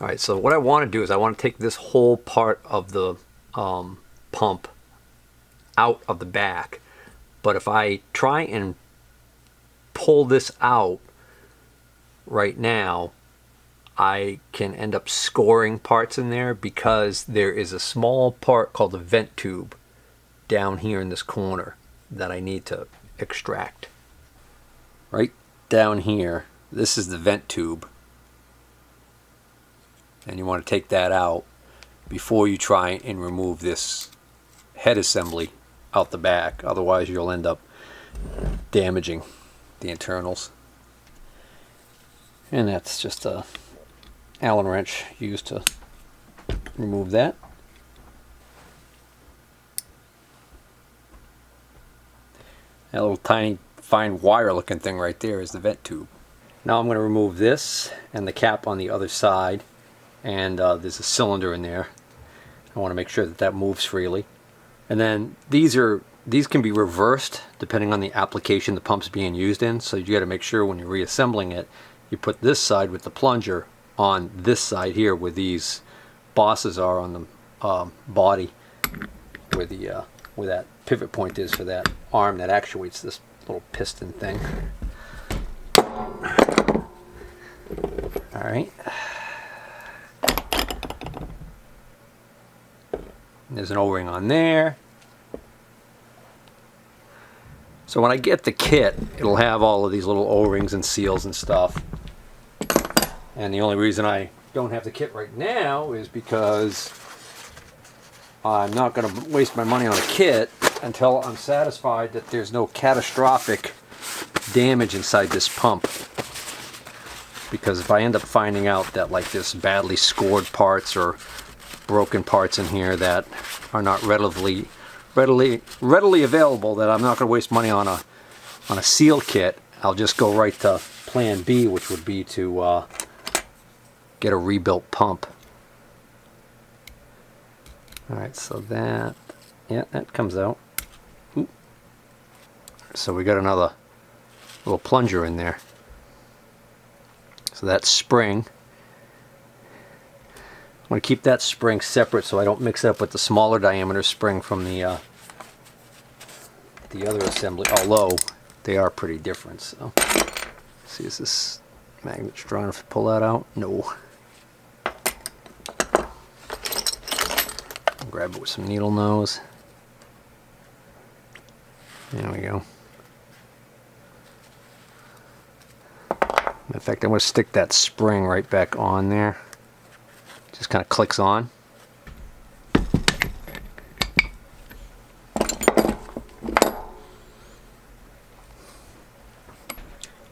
Alright, so what I want to do is I want to take this whole part of the pump out of the back. But if I try and pull this out right now, I can end up scoring parts in there because there is a small part called the vent tube down here in this corner that I need to extract. Right down here, this is the vent tube. And you want to take that out before you try and remove this head assembly out the back. Otherwise you'll end up damaging the internals. And that's just a Allen wrench used to remove that. That little tiny fine wire looking thing right there is the vent tube. Now I'm going to remove this and the cap on the other side, and there's a cylinder in there. I want to make sure that that moves freely. And then these can be reversed depending on the application the pump's being used in, so you got to make sure when you're reassembling it you put this side with the plunger on this side here where these bosses are on the body, where that pivot point is for that arm that actuates this little piston thing. Alright. There's an O-ring on there. So when I get the kit, it'll have all of these little O-rings and seals and stuff. And the only reason I don't have the kit right now is because I'm not going to waste my money on a kit until I'm satisfied that there's no catastrophic damage inside this pump. Because if I end up finding out that like there's badly scored parts or broken parts in here that are not readily available, that I'm not going to waste money on a seal kit, I'll just go right to plan B, which would be to get a rebuilt pump. Alright, so that, yeah, that comes out. Ooh. So we got another little plunger in there. So that spring, I'm going to keep that spring separate so I don't mix it up with the smaller diameter spring from the other assembly, although they are pretty different. So, see, is this magnet strong enough to pull that out? No. Grab it with some needle nose. There we go. In fact, I'm going to stick that spring right back on there. Just kind of clicks on.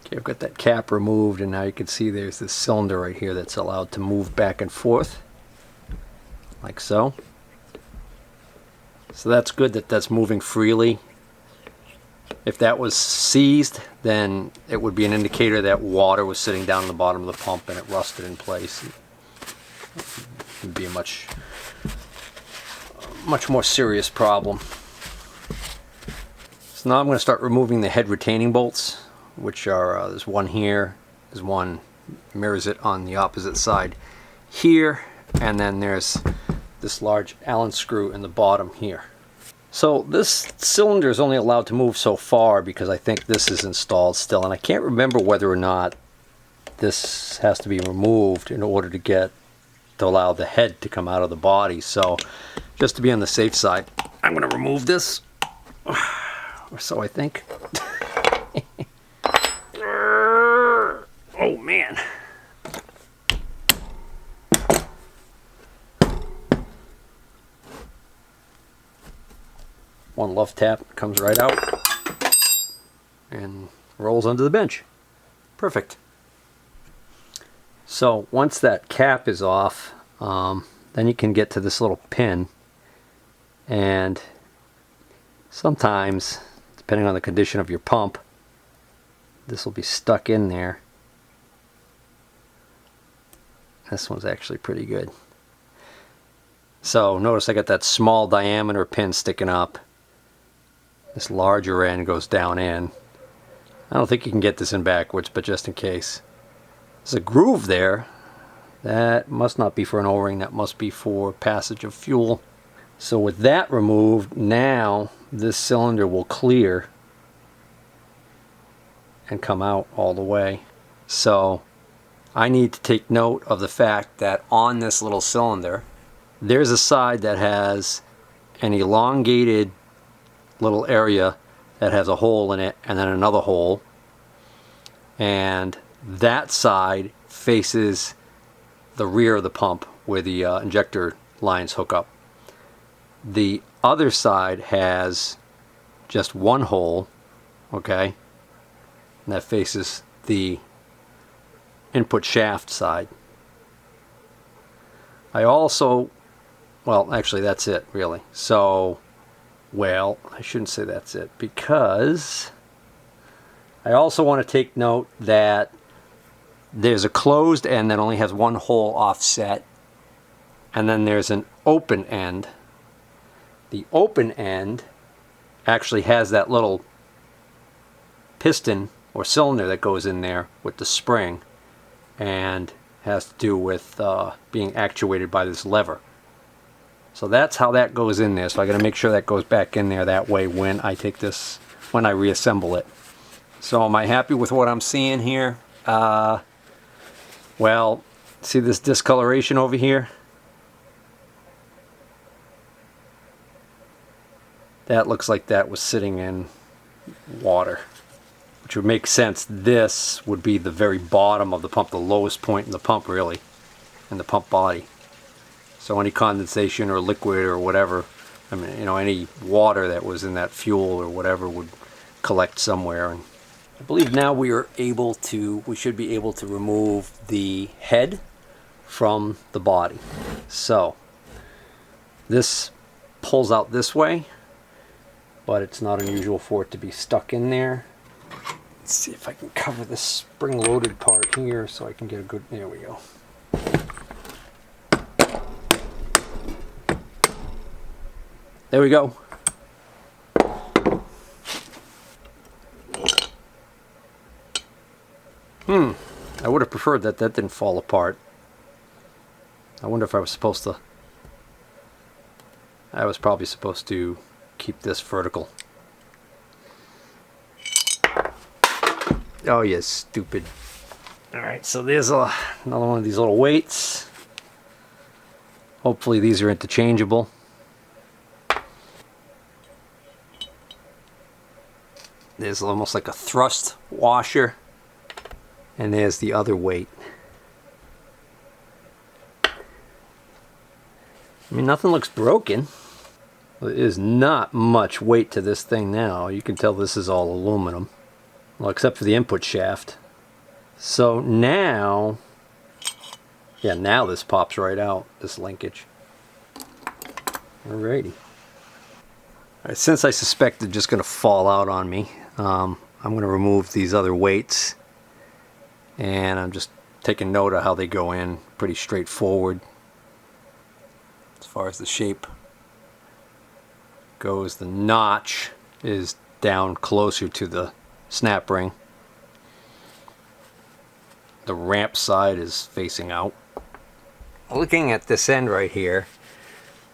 Okay, I've got that cap removed, and now you can see there's this cylinder right here that's allowed to move back and forth, like so. So that's good that that's moving freely. If that was seized, then it would be an indicator that water was sitting down in the bottom of the pump and it rusted in place. It would be a much more serious problem. So now I'm going to start removing the head retaining bolts, which are, there's one here, there's one mirrors it on the opposite side here, and then there's this large Allen screw in the bottom here. So this cylinder is only allowed to move so far because I think this is installed still, and I can't remember whether or not this has to be removed in order to allow the head to come out of the body. So just to be on the safe side, I'm going to remove this, or so I think. Oh man. One love tap, comes right out and rolls under the bench. Perfect. So once that cap is off, then you can get to this little pin, and sometimes, depending on the condition of your pump, this will be stuck in there. This one's actually pretty good. So notice I got that small diameter pin sticking up. This larger end goes down in. I don't think you can get this in backwards, but just in case. There's a groove there, That must not be for an O-ring, that must be for passage of fuel. So with that removed, now this cylinder will clear and come out all the way. So I need to take note of the fact that on this little cylinder, there's a side that has an elongated little area that has a hole in it, and then another hole, and that side faces the rear of the pump where the injector lines hook up. The other side has just one hole, okay, and that faces the input shaft side. I also, well, actually that's it really. So, well, I shouldn't say that's it, because I also want to take note that there's a closed end that only has one hole offset, and then there's an open end. The open end actually has that little piston or cylinder that goes in there with the spring, and has to do with being actuated by this lever. So that's how that goes in there. So I got to make sure that goes back in there that way when I take this, when I reassemble it. So am I happy with what I'm seeing here? Well, see this discoloration over here? That looks like that was sitting in water, which would make sense. This would be the very bottom of the pump, the lowest point in the pump really, in the pump body. So any condensation or liquid or whatever, I mean, you know, any water that was in that fuel or whatever would collect somewhere. And I believe now we should be able to remove the head from the body. So this pulls out this way, but it's not unusual for it to be stuck in there. Let's see if I can cover this spring-loaded part here so I can get a good, there we go. There we go. I would have preferred that didn't fall apart. I wonder if I was supposed to... I was probably supposed to keep this vertical. Oh, you stupid. Alright, so there's another one of these little weights. Hopefully these are interchangeable. There's almost like a thrust washer. And there's the other weight. I mean, nothing looks broken. There is not much weight to this thing now. You can tell this is all aluminum. Well, except for the input shaft. So now, yeah, now this pops right out, this linkage. Alrighty. Alright, since I suspect they're just going to fall out on me, I'm going to remove these other weights. And I'm just taking note of how they go in. Pretty straightforward. As far as the shape goes, the notch is down closer to the snap ring. The ramp side is facing out. Looking at this end right here,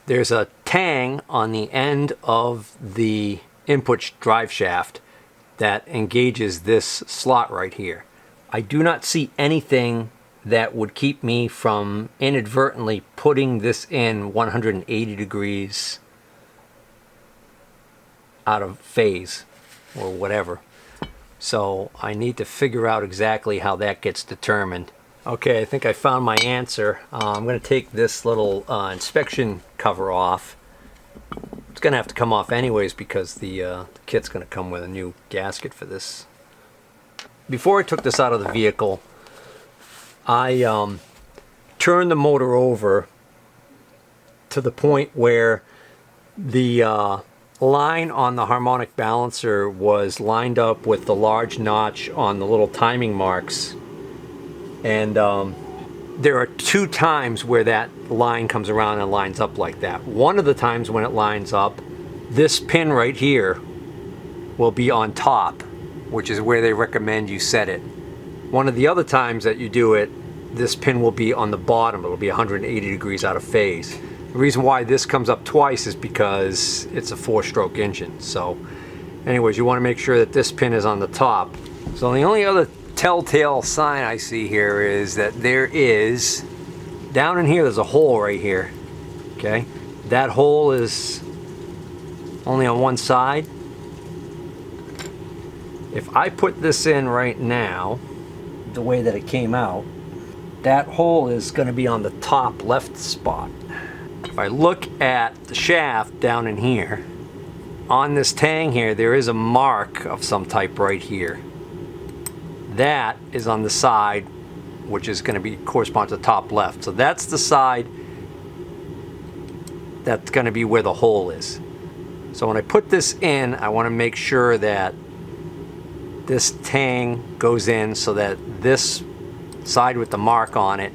there's a tang on the end of the input drive shaft that engages this slot right here. I do not see anything that would keep me from inadvertently putting this in 180 degrees out of phase or whatever. So I need to figure out exactly how that gets determined. Okay, I think I found my answer. I'm going to take this little inspection cover off. It's going to have to come off anyways because the kit's going to come with a new gasket for this. Before I took this out of the vehicle, I turned the motor over to the point where the line on the harmonic balancer was lined up with the large notch on the little timing marks. And there are 2 times where that line comes around and lines up like that. One of the times when it lines up, this pin right here will be on top, which is where they recommend you set it. One of the other times that you do it, this pin will be on the bottom. It'll be 180 degrees out of phase. The reason why this comes up twice is because it's a 4-stroke engine. So anyways, you want to make sure that this pin is on the top. So the only other telltale sign I see here is that there is, down in here, there's a hole right here. Okay, that hole is only on one side. If I put this in right now, the way that it came out, that hole is going to be on the top left spot. If I look at the shaft down in here, on this tang here, there is a mark of some type right here. That is on the side, which is going to be correspond to the top left. So that's the side that's going to be where the hole is. So when I put this in, I want to make sure that this tang goes in so that this side with the mark on it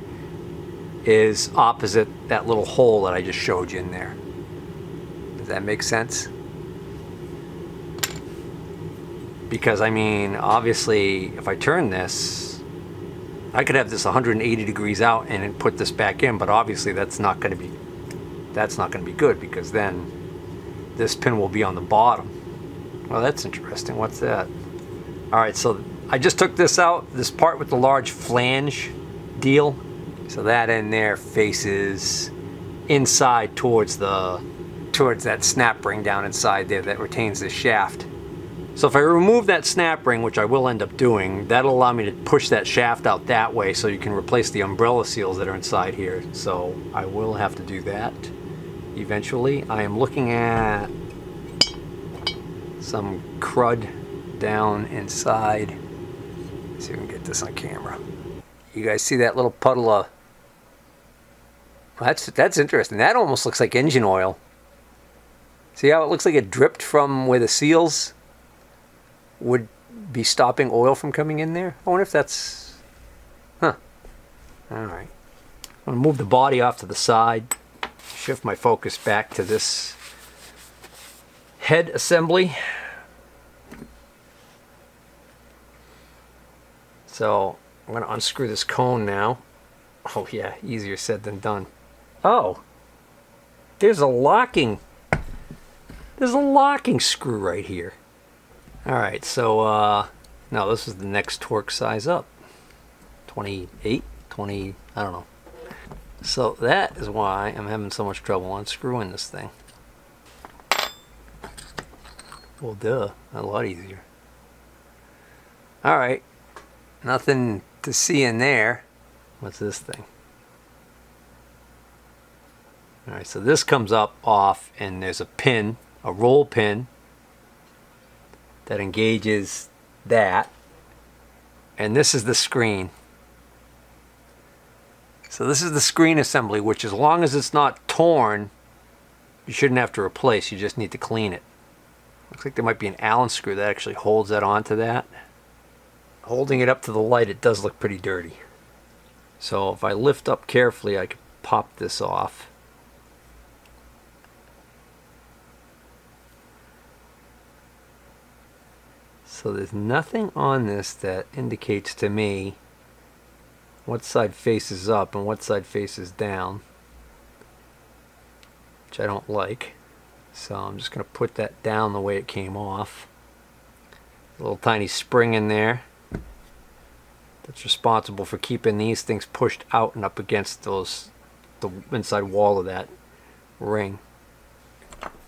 is opposite that little hole that I just showed you in there. Does that make sense? Because I mean, obviously, if I turn this, I could have this 180 degrees out and then put this back in, but obviously that's not going to be good, because then this pin will be on the bottom. Well, that's interesting. What's that? All right, so I just took this out, this part with the large flange deal. So that in there faces inside towards that snap ring down inside there that retains the shaft. So if I remove that snap ring, which I will end up doing, that'll allow me to push that shaft out that way so you can replace the umbrella seals that are inside here. So I will have to do that eventually. I am looking at some crud down inside. Let's see if we can get this on camera. You guys see that little puddle of... That's interesting. That almost looks like engine oil. See how it looks like it dripped from where the seals would be stopping oil from coming in there? I wonder if that's... Huh. Alright. I'm going to move the body off to the side. Shift my focus back to this head assembly. So I'm going to unscrew this cone now. Oh yeah, easier said than done. Oh, there's a locking screw right here. All right, so now this is the next torque size up. 28, 20, I don't know. So that is why I'm having so much trouble unscrewing this thing. Well, duh, a lot easier. All right, nothing to see in there. What's this thing? All right, so this comes up off, and there's a pin, a roll pin, that engages that, and this is the screen. So this is the screen assembly, which as long as it's not torn, you shouldn't have to replace. You just need to clean it. Looks like there might be an Allen screw that actually holds that onto that. Holding it up to the light, it does look pretty dirty. So if I lift up carefully, I can pop this off. So there's nothing on this that indicates to me what side faces up and what side faces down, which I don't like. So I'm just going to put that down the way it came off. A little tiny spring in there that's responsible for keeping these things pushed out and up against the inside wall of that ring.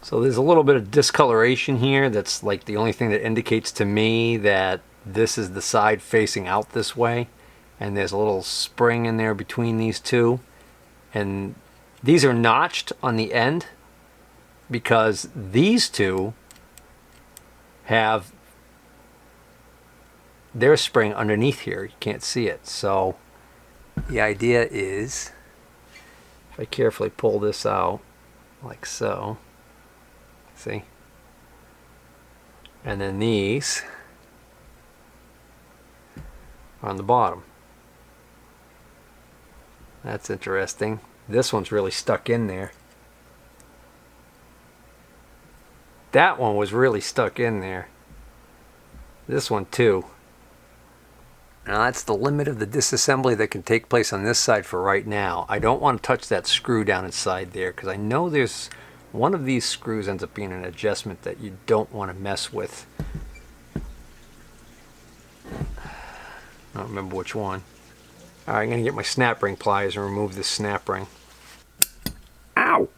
So there's a little bit of discoloration here. That's like the only thing that indicates to me that this is the side facing out this way. And there's a little spring in there between these two. And these are notched on the end because these two have their spring underneath here. You can't see it. So the idea is, if I carefully pull this out like so, see? And then these are on the bottom. That's interesting. This one's really stuck in there. That one was really stuck in there. This one too. Now that's the limit of the disassembly that can take place on this side for right now. I don't want to touch that screw down inside there because I know there's one of these screws ends up being an adjustment that you don't want to mess with. I don't remember which one. All right, I'm going to get my snap ring pliers and remove this snap ring. Ow!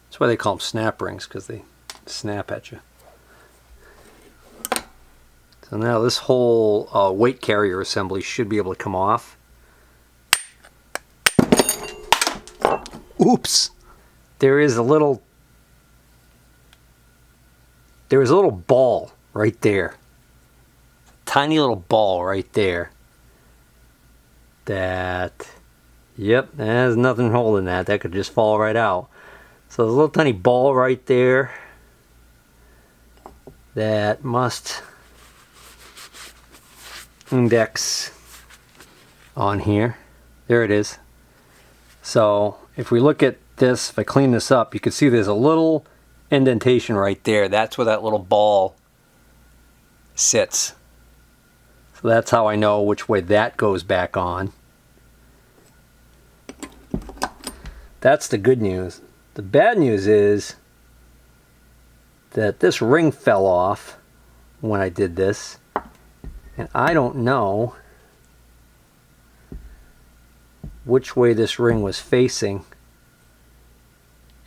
That's why they call them snap rings, because they snap at you. So now this whole weight carrier assembly should be able to come off. Oops! There is a little ball right there. Tiny little ball right there. Yep, there's nothing holding that. That could just fall right out. So there's a little tiny ball right there that must index on here. There it is. So if we look at this, if I clean this up, you can see there's a little indentation right there. That's where that little ball sits. So that's how I know which way that goes back on. That's the good news. The bad news is that this ring fell off when I did this, and I don't know which way this ring was facing.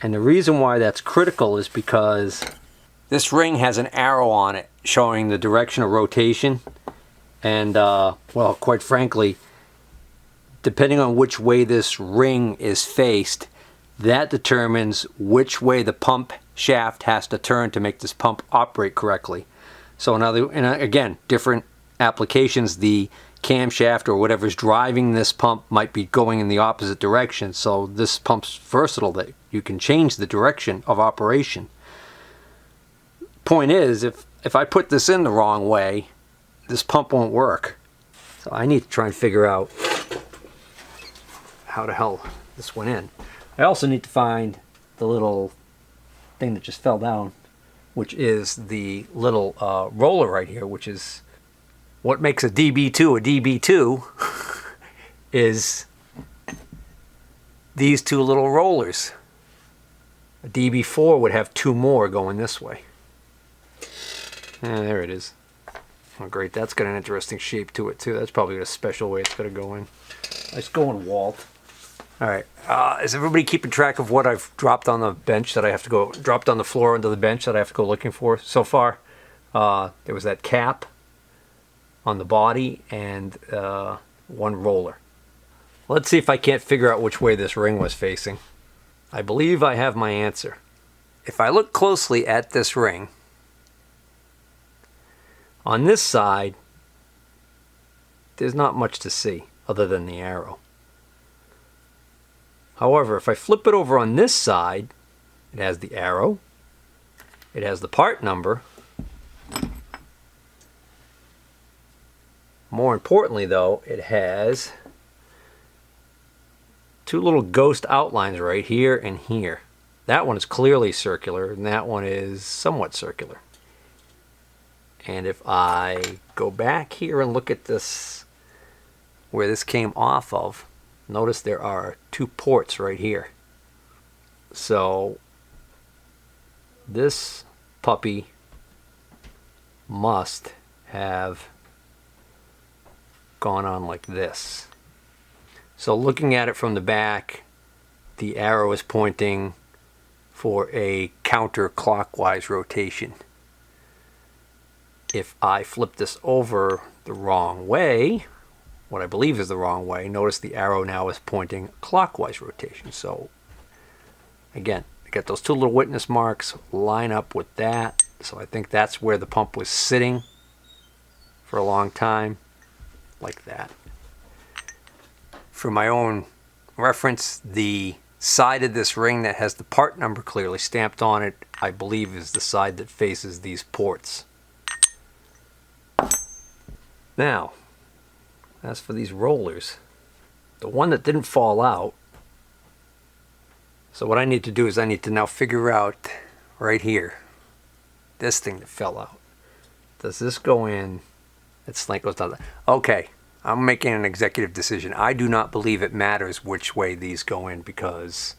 And the reason why that's critical is because this ring has an arrow on it showing the direction of rotation. And, well, quite frankly, depending on which way this ring is faced, that determines which way the pump shaft has to turn to make this pump operate correctly. So again, different applications, the camshaft or whatever's driving this pump might be going in the opposite direction. So this pump's versatile that you can change the direction of operation. Point is, if I put this in the wrong way, this pump won't work. So I need to try and figure out how the hell this went in. I also need to find the little thing that just fell down, which is the little roller right here, which is what makes a DB2 a DB2 is these two little rollers. A DB4 would have two more going this way. There it is. Oh great, that's got an interesting shape to it too. That's probably a special way it's going to go in. Let's go in Walt. Alright, is everybody keeping track of what I've dropped on the bench that I have to go, dropped on the floor under the bench that I have to go looking for so far? There was that cap on the body and one roller. Let's see if I can't figure out which way this ring was facing. I believe I have my answer. If I look closely at this ring, on this side, there's not much to see other than the arrow. However, if I flip it over on this side, it has the arrow, it has the part number. More importantly though, it has two little ghost outlines right here and here. That one is clearly circular and that one is somewhat circular. And if I go back here and look at this, where this came off of, notice there are two ports right here. So this puppy must have gone on like this. So looking at it from the back, the arrow is pointing for a counterclockwise rotation. If I flip this over the wrong way, what I believe is the wrong way, notice the arrow now is pointing clockwise rotation. So again, I got those two little witness marks line up with that. So I think that's where the pump was sitting for a long time, like that. For my own reference, the side of this ring that has the part number clearly stamped on it, I believe is the side that faces these ports. Now, as for these rollers, the one that didn't fall out, so what I need to do is I need to now figure out right here, this thing that fell out. Does this go in? It's like goes down. Okay, I'm making an executive decision. I do not believe it matters which way these go in, because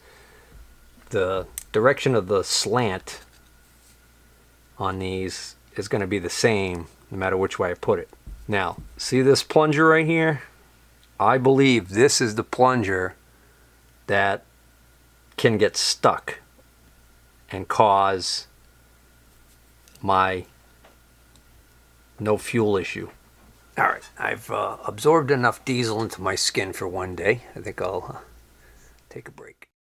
the direction of the slant on these is going to be the same no matter which way I put it. Now, see this plunger right here? I believe this is the plunger that can get stuck and cause my no fuel issue. All right, I've absorbed enough diesel into my skin for one day. I think I'll take a break.